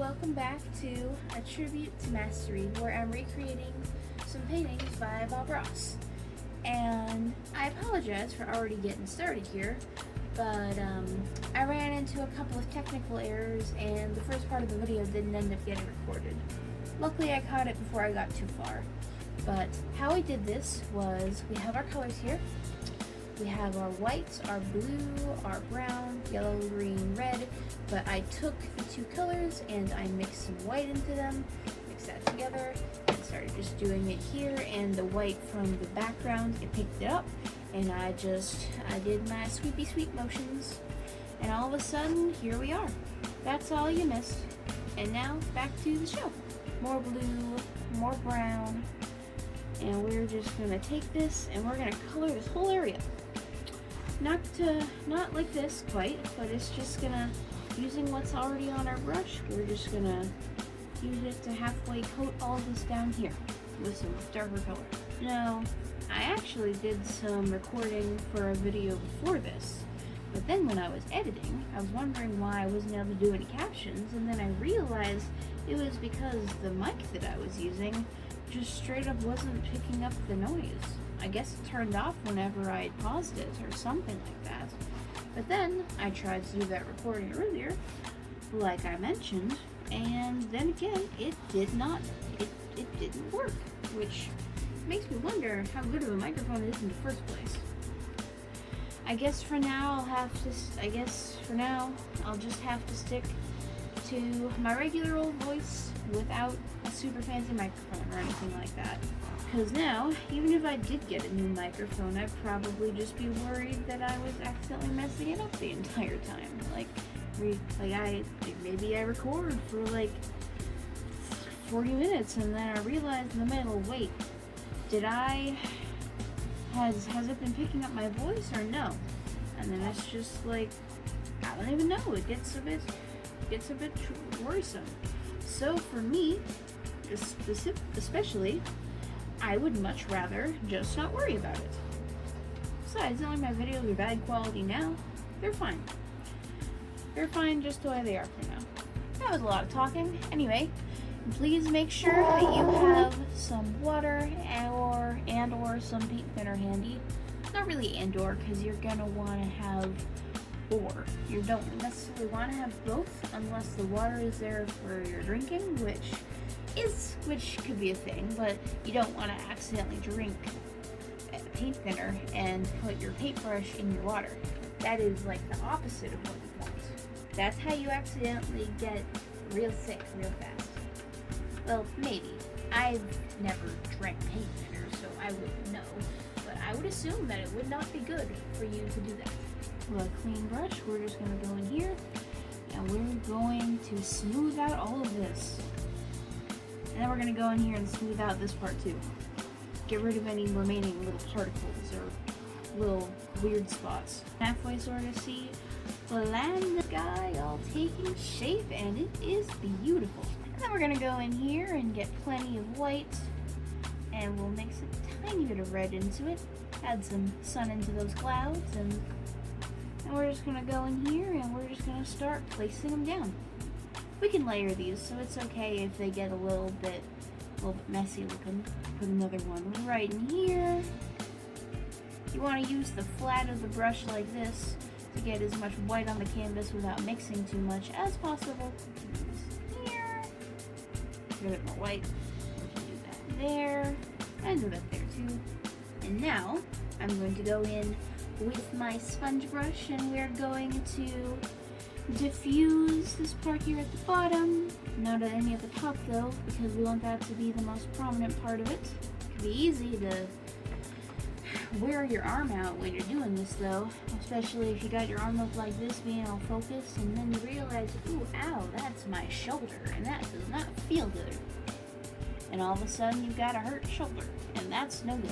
welcome back to A Tribute to Mastery, where I'm recreating some paintings by Bob Ross. And I apologize for already getting started here, but I ran into a couple of technical errors and the first part of the video didn't end up getting recorded. Luckily I caught it before I got too far. But how I did this was, we have our colors here. We have our white, our blue, our brown, yellow, green, red, but I took the two colors and I mixed some white into them, mixed that together, and started just doing it here, and the white from the background, it picked it up, and I did my sweepy sweep motions, and all of a sudden, here we are. That's all you missed. And now, back to the show. More blue, more brown, and we're just gonna take this and we're gonna color this whole area. Not like this quite, but it's just gonna, using what's already on our brush, we're just gonna use it to halfway coat all this down here with some darker color. Now, I actually did some recording for a video before this, but then when I was editing, I was wondering why I wasn't able to do any captions, and then I realized it was because the mic that I was using just straight up wasn't picking up the noise. I guess it turned off whenever I had paused it or something like that. But then I tried to do that recording earlier, like I mentioned, and then again, it didn't work, which makes me wonder how good of a microphone it is in the first place. I guess for now I'll just have to stick to my regular old voice without a super fancy microphone or anything like that. Because now, even if I did get a new microphone, I'd probably just be worried that I was accidentally messing it up the entire time. Maybe I record for like 40 minutes and then I realize in the middle, wait, has it been picking up my voice or no? And then it's just like, I don't even know, it gets a bit worrisome. So for me, especially, I would much rather just not worry about it. Besides, not like my videos are bad quality now. They're fine. They're fine just the way they are for now. That was a lot of talking. Anyway, please make sure that you have some water and/or some paint thinner handy. Not really and/or, because you're gonna want to have or. You don't necessarily want to have both unless the water is there for your drinking, which could be a thing, but you don't want to accidentally drink paint thinner and put your paintbrush in your water. That is like the opposite of what you want. That's how you accidentally get real sick real fast. Well, maybe. I've never drank paint thinner, so I wouldn't know, but I would assume that it would not be good for you to do that. With a clean brush, we're just going to go in here, and we're going to smooth out all of this. And then we're going to go in here and smooth out this part too. Get rid of any remaining little particles or little weird spots. Halfway sort of see the land of the sky all taking shape, and it is beautiful. And then we're going to go in here and get plenty of white, and we'll mix a tiny bit of red into it. Add some sun into those clouds, and we're just going to go in here and we're just going to start placing them down. We can layer these, so it's okay if they get a little bit messy looking. Put another one right in here. You want to use the flat of the brush like this to get as much white on the canvas without mixing too much as possible. Here. A bit more white. We can do that there. And do that there too. And now, I'm going to go in with my sponge brush and we're going to diffuse this part here at the bottom. Not at any of the top though, because we want that to be the most prominent part of it. It can be easy to wear your arm out when you're doing this though, especially if you got your arm up like this being all focused and then you realize, ooh, ow, that's my shoulder and that does not feel good. And all of a sudden you've got a hurt shoulder and that's no good.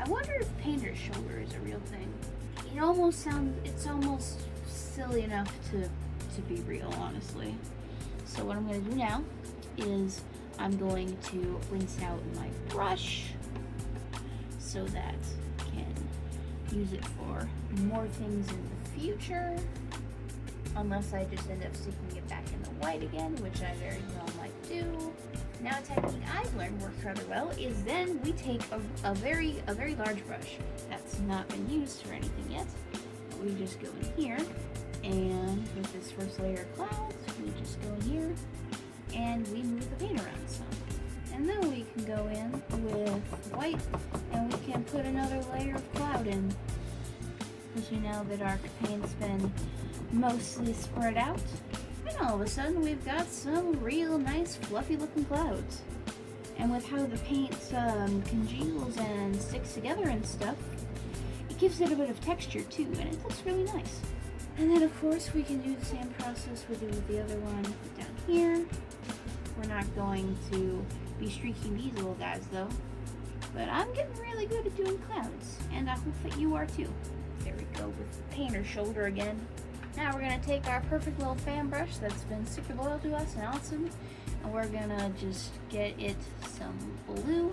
I wonder if painter's shoulder is a real thing. It's almost silly enough to be real, honestly. So what I'm going to do now is I'm going to rinse out my brush so that I can use it for more things in the future. unless I just end up sticking it back in the white again, which I very well might do. Now a technique I've learned works rather well is then we take a very large brush that's not been used for anything yet. We just go in here, and with this first layer of clouds, we just go in here and we move the paint around some. And then we can go in with white and we can put another layer of cloud in. Especially now that our paint's been mostly spread out. And all of a sudden we've got some real nice fluffy looking clouds. And with how the paint congeals and sticks together and stuff, it gives it a bit of texture too, and it looks really nice. And then of course we can do the same process we do with the other one down here. We're not going to be streaking these little guys though, but I'm getting really good at doing clouds, and I hope that you are too. There we go with the painter shoulder again. Now we're going to take our perfect little fan brush that's been super loyal to us and awesome, and we're going to just get it some blue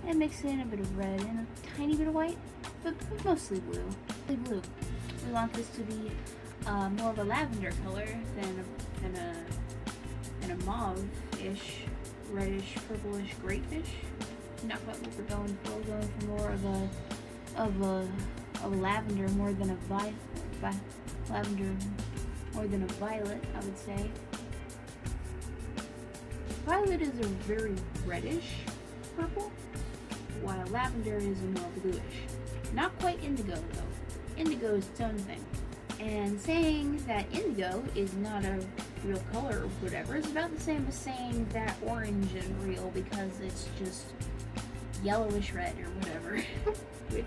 and mix in a bit of red and a tiny bit of white, but mostly blue. Blue. We want this to be more of a lavender color than a mauve-ish, reddish, purplish, grape-ish. Not quite what we're going for. We're going for more of a lavender more than a lavender more than a violet, I would say. Violet is a very reddish purple, while lavender is a more bluish. Not quite indigo though. Indigo is its own thing. And saying that indigo is not a real color or whatever is about the same as saying that orange isn't real because it's just yellowish red or whatever. Which,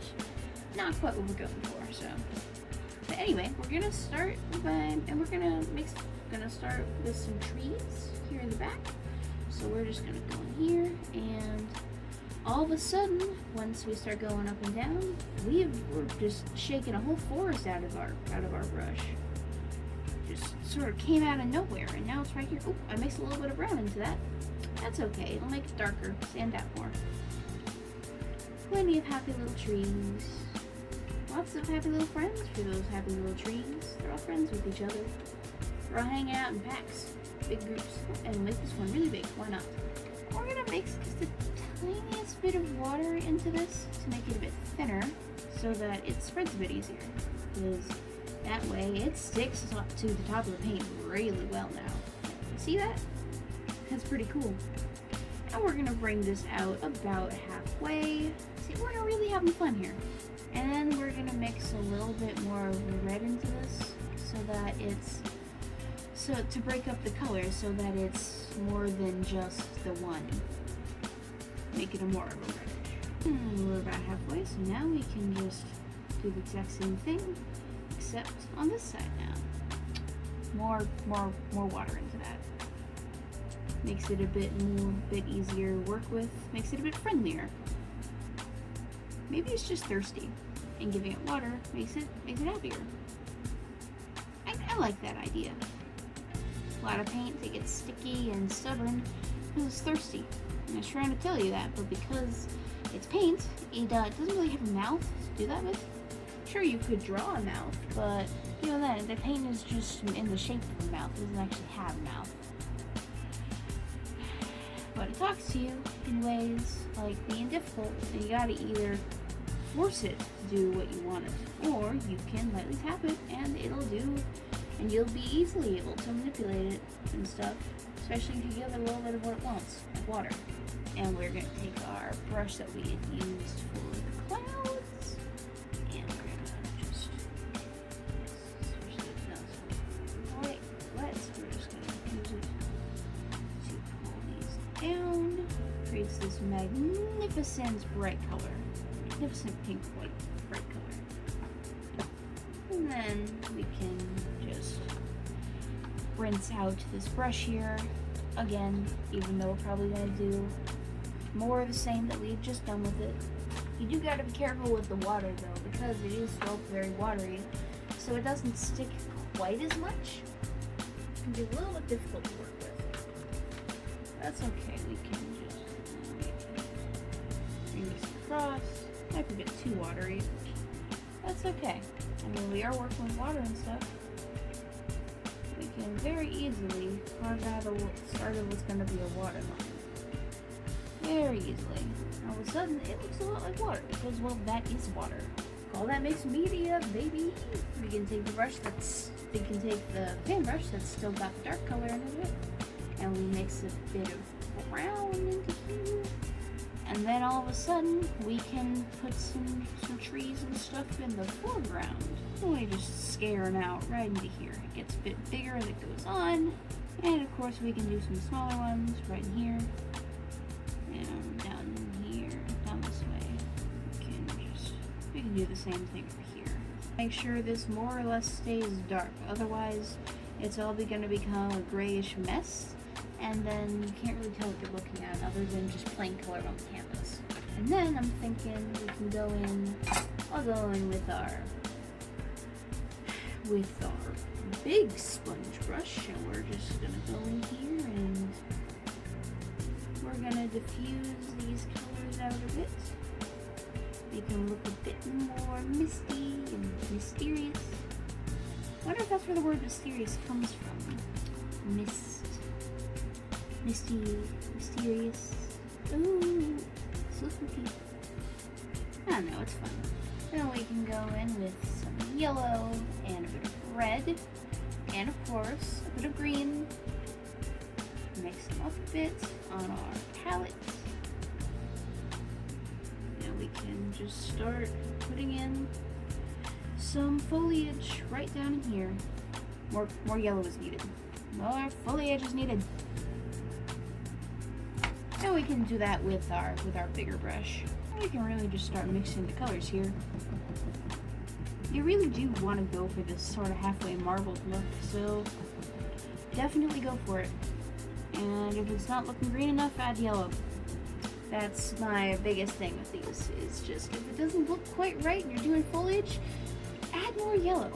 not quite what we're going for, so. But anyway, we're gonna start and we're gonna start with some trees here in the back. So we're just gonna go in here, and all of a sudden, once we start going up and down, we're just shaking a whole forest out of our brush. Just sort of came out of nowhere, and now it's right here. Oh, I mixed a little bit of brown into that. That's okay, it'll make it darker, stand out more. Plenty of happy little trees. Lots of happy little friends for those happy little trees. They're all friends with each other. They're all hanging out in packs, big groups, and we'll make this one really big. Why not? We're gonna mix just the tiniest bit of water into this to make it a bit thinner so that it spreads a bit easier. Because that way it sticks up to the top of the paint really well now. See that? That's pretty cool. And we're gonna bring this out about halfway. See, we're really having fun here. And then we're gonna mix a little bit more of the red into this so that to break up the color so that it's more than just the one. Make it a more of a reddish. And we're about halfway, so now we can just do the exact same thing, except on this side now. More water into that. Makes it a bit easier to work with, makes it a bit friendlier. Maybe it's just thirsty, and giving it water makes it happier. I like that idea. A lot of paint that gets sticky and stubborn because it's thirsty. And I was trying to tell you that, but because it's paint, it doesn't really have a mouth to do that with. Sure, you could draw a mouth, but you know that the paint is just in the shape of a mouth. It doesn't actually have a mouth. But it talks to you in ways like being difficult, and you gotta either force it to do what you want it, or you can lightly tap it and it'll do, and you'll be easily able to manipulate it and stuff, especially if you give it a little bit of what it wants, like water. And we're gonna take our brush that we had used for the clouds, and we're gonna just switch it quite wet, so we're just gonna use it to pull these down. Creates this magnificent bright color. Magnificent pink white bright color. And then we can just rinse out this brush here again, even though we're probably going to do more of the same that we've just done with it. You do got to be careful with the water though, because it is still very watery, so it doesn't stick quite as much. It can be a little bit difficult to work with. That's okay, we can just bring this across. Might be a bit too watery. That's okay. I mean, we are working with water and stuff. can very easily carve out the start of what's going to be a waterline. Very easily. All of a sudden, it looks a lot like water because, well, that is water. All that mixed media, baby. We can take the paintbrush that's still got the dark color in it, and we mix a bit of brown into here. And then all of a sudden, we can put some trees and stuff in the foreground. And we just scare them out right into here. It gets a bit bigger as it goes on. And of course, we can do some smaller ones right in here. And down here, down this way. We can do the same thing over here. Make sure this more or less stays dark. Otherwise, it's all going to become a grayish mess. And then you can't really tell what you're looking at other than just plain color on the canvas. And then I'm thinking we can go in, I'll go in with our big sponge brush, and we're just gonna go in here and we're gonna diffuse these colors out a bit. Make them look a bit more misty and mysterious. I wonder if that's where the word mysterious comes from. Misty, mysterious. Ooh, so spooky. I don't know, it's fun. Then we can go in with some yellow and a bit of red, and of course, a bit of green. Mix them up a bit on our palette. And we can just start putting in some foliage right down in here. More yellow is needed. More foliage is needed. And we can do that with our bigger brush. We can really just start mixing the colors here. You really do want to go for this sort of halfway marbled look, so definitely go for it. And if it's not looking green enough, add yellow. That's my biggest thing with these, is just if it doesn't look quite right and you're doing foliage, add more yellow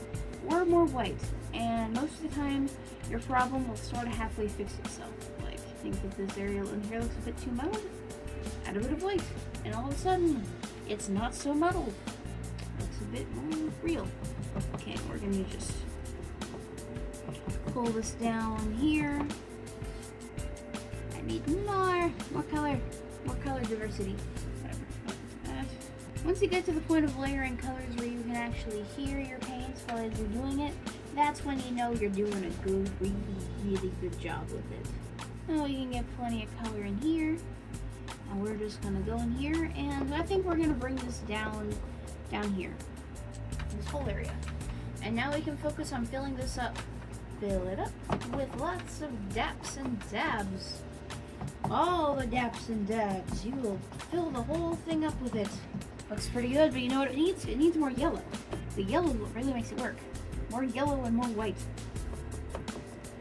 or more white. And most of the time, your problem will sort of halfway fix itself. Like, think that this area in here looks a bit too muddled, add a bit of white, and all of a sudden, it's not so muddled. Looks a bit more real. Okay, we're gonna just pull this down here. I need more color diversity. Whatever. Once you get to the point of layering colors where you can actually hear your paints while as you're doing it, that's when you know you're doing a good, really good job with it. Now you can get plenty of color in here. And we're just gonna go in here, and I think we're gonna bring this down here, this whole area. And now we can focus on filling this up. Fill it up with lots of daps and dabs. All the daps and dabs. You will fill the whole thing up with it. Looks pretty good, but you know what it needs? It needs more yellow. The yellow is what really makes it work. More yellow and more white.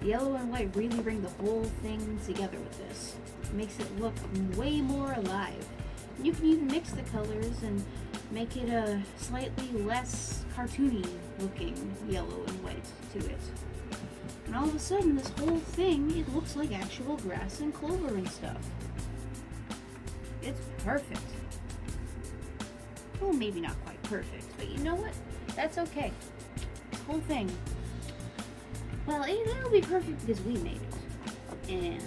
Yellow and white really bring the whole thing together with this. It makes it look way more alive. You can even mix the colors and make it a slightly less cartoony looking yellow and white to it. And all of a sudden, this whole thing, it looks like actual grass and clover and stuff. It's perfect. Well, maybe not quite perfect, but you know what? That's okay. This whole thing, well, it'll be perfect because we made it. And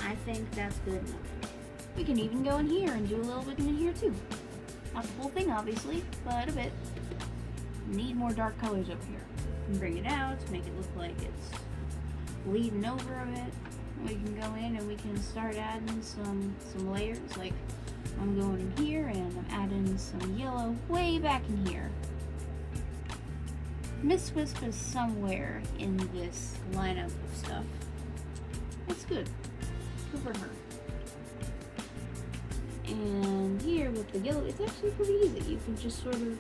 I think that's good enough. We can even go in here and do a little bit in here too. Not the whole thing, obviously, but a bit. Need more dark colors over here. We can bring it out to make it look like it's bleeding over a bit. We can go in and we can start adding some layers. Like, I'm going in here and I'm adding some yellow way back in here. Miss Wisp is somewhere in this lineup of stuff. That's good. Good for her. And here with the yellow, it's actually pretty easy. You can just sort of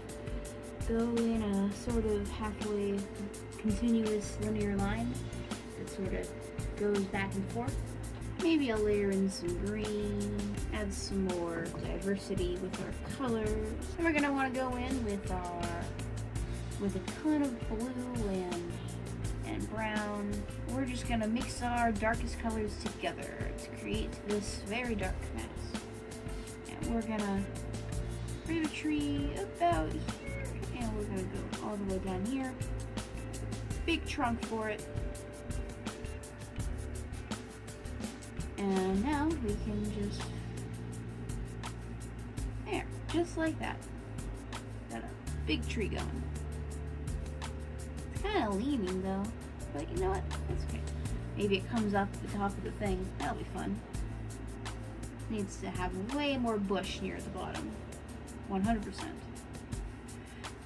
go in a sort of halfway continuous linear line that sort of goes back and forth. Maybe I'll layer in some green, add some more diversity with our colors. And we're gonna want to go in with a ton of blue and brown. We're just gonna mix our darkest colors together to create this very dark mess. And we're gonna create a tree about here, and we're gonna go all the way down here. Big trunk for it. now we can just, there, just like that. Got a big tree going. It's kind of leaning though, but you know what? That's okay. Maybe it comes up the top of the thing. That'll be fun. Needs to have way more bush near the bottom. 100%.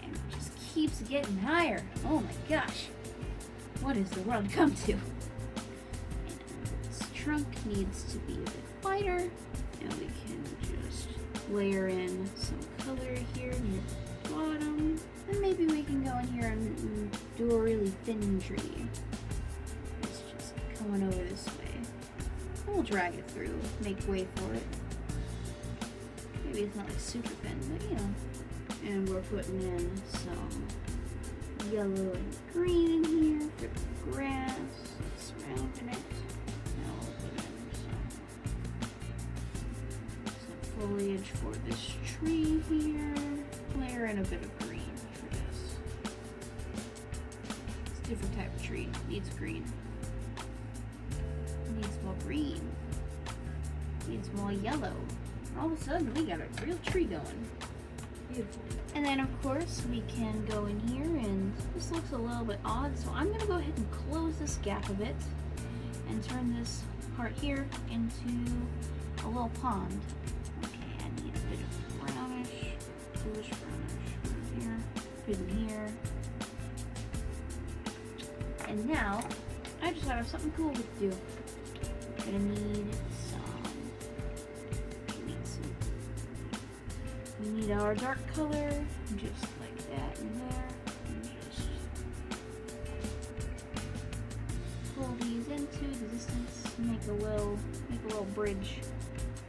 And it just keeps getting higher. Oh my gosh. What has the world come to? And this trunk needs to be a bit wider. And we can just layer in some color here near the bottom. And maybe we can go in here and do a really thin tree. It's just coming over this way. And we'll drag it through, make way for it. Maybe it's not like super thin, but you know. And we're putting in some yellow and green in here for the grass surrounding it. Now we'll put in some foliage for this tree here. Layer in a bit of green for this. It's a different type of tree. It needs green. It needs more green. It needs more yellow. All of a sudden we got a real tree going. Beautiful. And then of course we can go in here, and this looks a little bit odd, so I'm gonna go ahead and close this gap a bit and turn this part here into a little pond. Okay, I need a bit of brownish, bluish brownish here, put in here. And now I just thought of something cool to do. Gonna need we need our dark color, just like that in there, and just pull these into the distance, make a little bridge.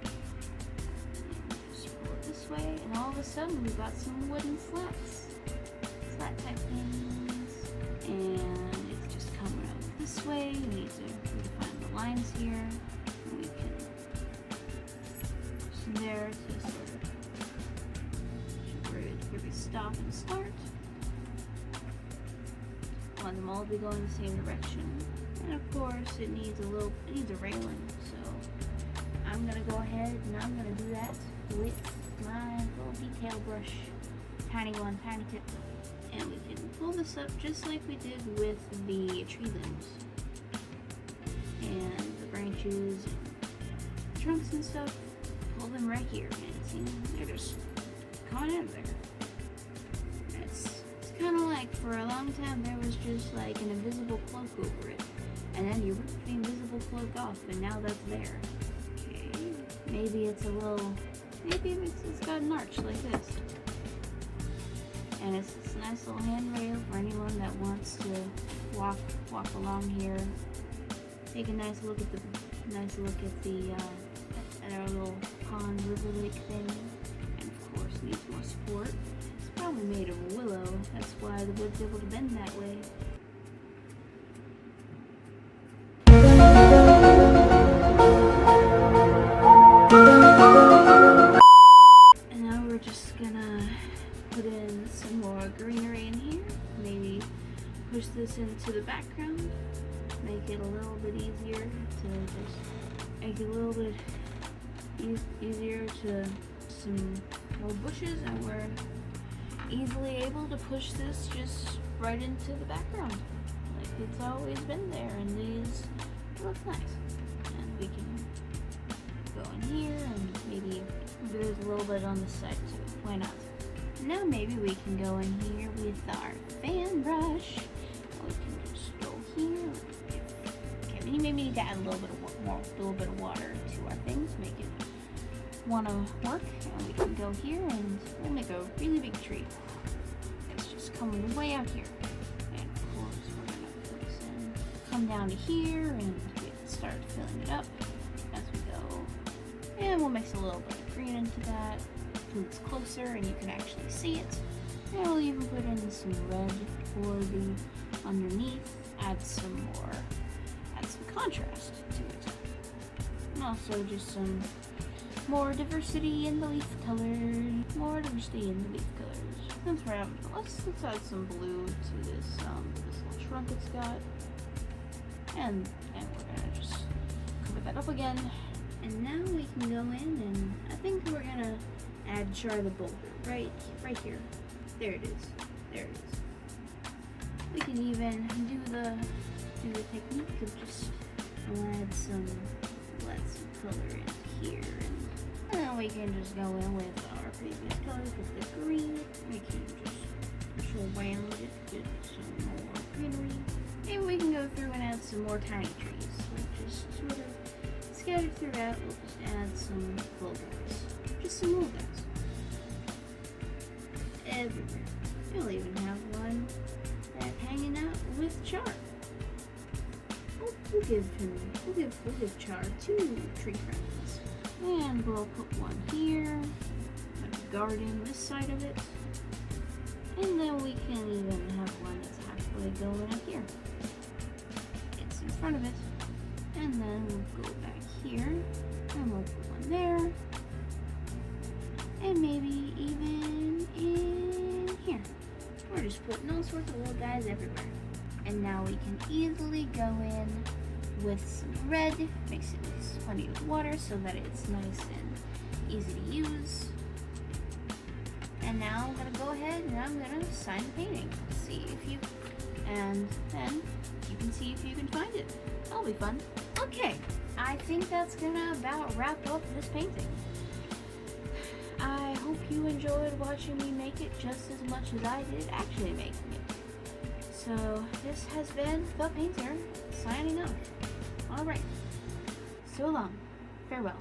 And just pull it this way, and all of a sudden we've got some wooden slats, slat type things, and it's just coming out this way. We need to redefine the lines here, and we can from there to sort of where we stop and start. Want them all to be going the same direction. And of course it needs a railing, so I'm gonna go ahead and I'm gonna do that with my little detail brush. Tiny one, tiny tip. And we can pull this up just like we did with the tree limbs. And the branches and trunks and stuff. Pull them right here, and see, they're just coming in there. It's kind of like for a long time there was just like an invisible cloak over it, and then you rip the invisible cloak off, and now that's there. Okay, maybe it's it's got an arch like this, and it's this nice little handrail for anyone that wants to walk along here. Take a nice look at at our little pond river lake thing. And of course needs more support. It's probably made of willow. That's why the wood's able to bend that way. And now we're just gonna put in some more greenery in here. Maybe push this into the background. Make it a little bit easier to just make it a little bit easier to some more bushes, and we're easily able to push this just right into the background like it's always been there, and these look nice. And we can go in here, and maybe there's a little bit on the side too. Why not? Now maybe we can go in here with our fan brush. We can just go here. Okay, we maybe need to add a little bit of water to our things, make it want to work. And we can go here, and we'll make a really big tree. It's just coming way out here, and of course we're gonna put this in. Come down to here, and we can start filling it up as we go. And we'll mix a little bit of green into that until it's closer and you can actually see it. And we'll even put in some red for the underneath. Add some contrast to it. And also just some more diversity in the leaf colors. Since we're having, let's add some blue to this little trunk it's got. And we're gonna just cover that up again. And now we can go in and I think we're gonna add Char the Boulder right here. There it is. There it is. We can even do the technique of just add some color in here, and then we can just go in with our previous colors with the green. We can just push around it, get some more greenery. Maybe we can go through and add some more tiny trees. Like just sort of scattered throughout, we'll just add some little guys. Just some little guys. Everywhere. We'll even have one that's hanging out with Char. We'll give Char 2 tree friends. And we'll put one here, a garden this side of it. And then we can even have one that's halfway going up here. It's in front of it. And then we'll go back here, and we'll put one there. And maybe even in here. We're just putting all sorts of little guys everywhere. And now we can easily go in with some red, mix it with plenty of water so that it's nice and easy to use. And now I'm gonna go ahead and I'm gonna sign the painting. And then you can see if you can find it. That'll be fun. Okay, I think that's gonna about wrap up this painting. I hope you enjoyed watching me make it just as much as I did actually making it. So this has been The Painter, signing off. Alright, so long, farewell.